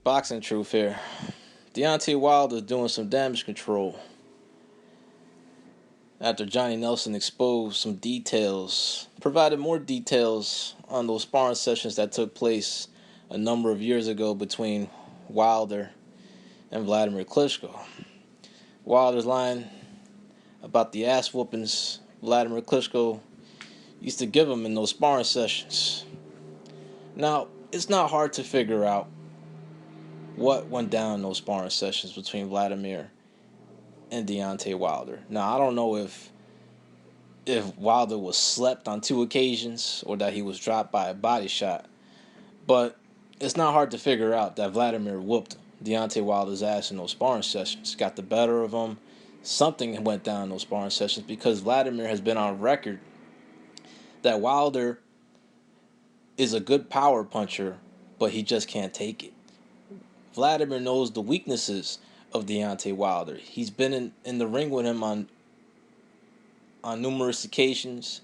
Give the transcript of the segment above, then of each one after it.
Boxing truth here. Deontay Wilder doing some damage control after Johnny Nelson exposed some details, provided more details on those sparring sessions that took place a number of years ago between Wilder and Vladimir Klitschko. Wilder's lying about the ass whoopings Vladimir Klitschko used to give him in those sparring sessions. Now, it's not hard to figure out what went down in those sparring sessions between Vladimir and Deontay Wilder. Now, I don't know if Wilder was slept on 2 occasions or that he was dropped by a body shot, but it's not hard to figure out that Vladimir whooped Deontay Wilder's ass in those sparring sessions, got the better of him. Something went down in those sparring sessions because Vladimir has been on record that Wilder is a good power puncher, but he just can't take it. Vladimir knows the weaknesses of Deontay Wilder. He's been in the ring with him on numerous occasions,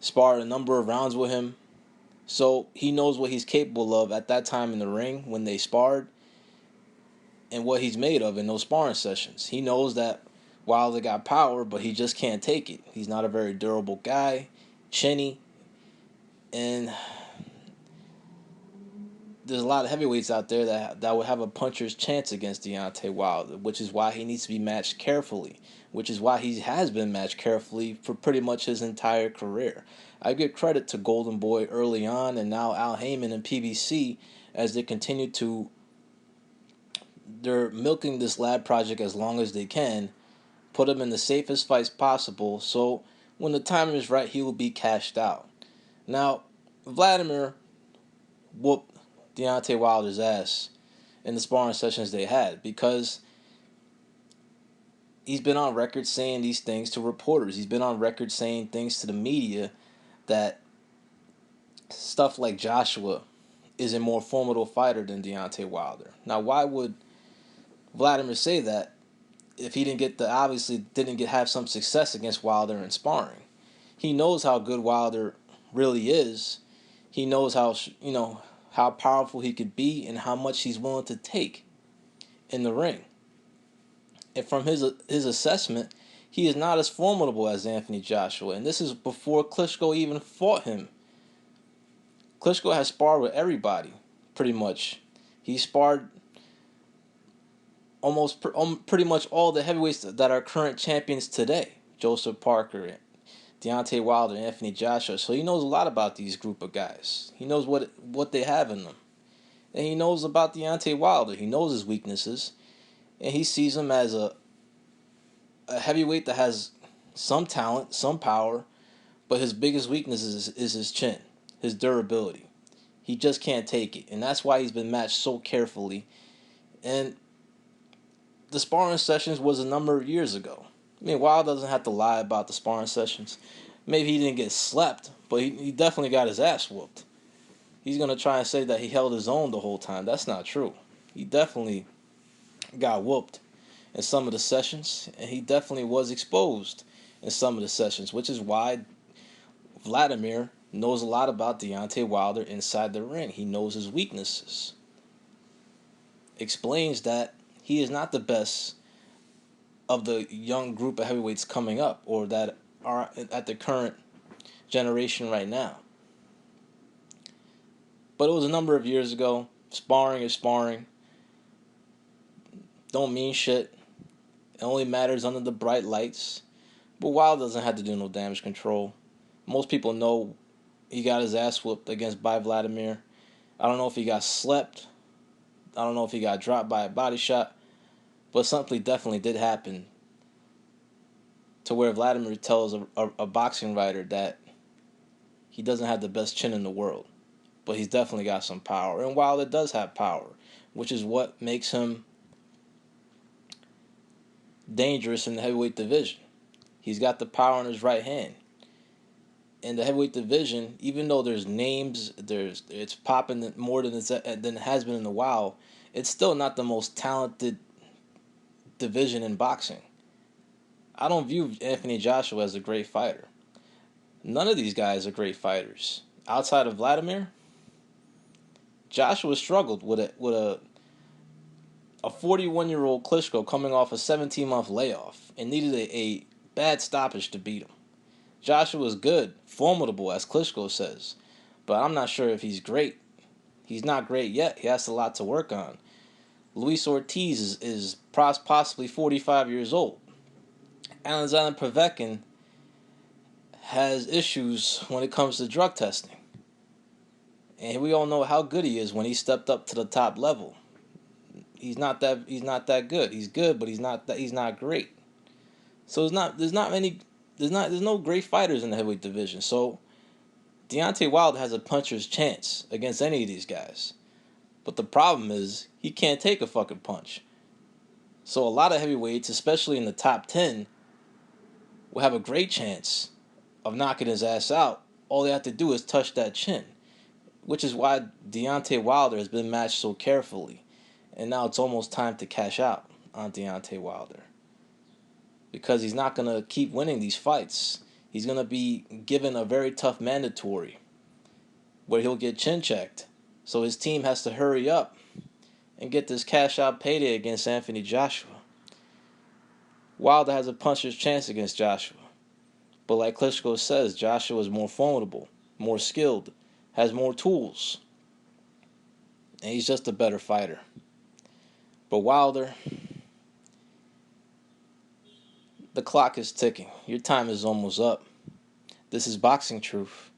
sparred a number of rounds with him. So he knows what he's capable of at that time in the ring when they sparred and what he's made of in those sparring sessions. He knows that Wilder got power, but he just can't take it. He's not a very durable guy, chinny, and there's a lot of heavyweights out there that would have a puncher's chance against Deontay Wilder, which is why he needs to be matched carefully, which is why he has been matched carefully for pretty much his entire career. I give credit to Golden Boy early on and now Al Heyman and PBC as they continue to, they're milking this lab project as long as they can, put him in the safest fights possible, so when the time is right, he will be cashed out. Now, Vladimir whooped Deontay Wilder's ass in the sparring sessions they had because he's been on record saying these things to reporters. He's been on record saying things to the media that stuff like Joshua is a more formidable fighter than Deontay Wilder. Now, why would Vladimir say that if he obviously didn't have some success against Wilder in sparring? He knows how good Wilder really is. He knows how powerful he could be and how much he's willing to take in the ring. And from his assessment, he is not as formidable as Anthony Joshua. And this is before Klitschko even fought him. Klitschko has sparred with everybody, pretty much. He sparred pretty much all the heavyweights that are current champions today. Joseph Parker, Deontay Wilder, Anthony Joshua. So he knows a lot about these group of guys. He knows what they have in them. And he knows about Deontay Wilder. He knows his weaknesses. And he sees him as a heavyweight that has some talent, some power, but his biggest weakness is his chin, his durability. He just can't take it. And that's why he's been matched so carefully. And the sparring sessions was a number of years ago. I mean, Wilder doesn't have to lie about the sparring sessions. Maybe he didn't get slept, but he definitely got his ass whooped. He's going to try and say that he held his own the whole time. That's not true. He definitely got whooped in some of the sessions, and he definitely was exposed in some of the sessions, which is why Vladimir knows a lot about Deontay Wilder inside the ring. He knows his weaknesses. Explains that he is not the best of the young group of heavyweights coming up or that are at the current generation right now. But it was a number of years ago. Sparring is sparring. Don't mean shit. It only matters under the bright lights. But Wilder doesn't have to do no damage control. Most people know he got his ass whooped by Vladimir. I don't know if he got slept. I don't know if he got dropped by a body shot. But something definitely did happen to where Vladimir tells a boxing writer that he doesn't have the best chin in the world. But he's definitely got some power. And Wilder does have power, which is what makes him dangerous in the heavyweight division. He's got the power in his right hand. In the heavyweight division, even though there's names, it's popping more than it has been in a while, it's still not the most talented division in boxing. I don't view Anthony Joshua as a great fighter. None of these guys are great fighters. Outside of Vladimir, Joshua struggled with a a 41-year-old Klitschko coming off a 17-month layoff and needed a bad stoppage to beat him. Joshua is good, formidable, as Klitschko says, but I'm not sure if he's great. He's not great yet. He has a lot to work on. Luis Ortiz is possibly 45 years old. Alexander Povetkin has issues when it comes to drug testing. And we all know how good he is when he stepped up to the top level. He's not that good. He's good, but he's not great. So there's no great fighters in the heavyweight division. So Deontay Wilder has a puncher's chance against any of these guys. But the problem is he can't take a fucking punch. So a lot of heavyweights, especially in the top 10, will have a great chance of knocking his ass out. All they have to do is touch that chin, which is why Deontay Wilder has been matched so carefully. And now it's almost time to cash out on Deontay Wilder, because he's not going to keep winning these fights. He's going to be given a very tough mandatory where he'll get chin checked. So his team has to hurry up and get this cash out payday against Anthony Joshua. Wilder has a puncher's chance against Joshua. But like Klitschko says, Joshua is more formidable, more skilled, has more tools. And he's just a better fighter. But Wilder, the clock is ticking. Your time is almost up. This is Boxing Truth.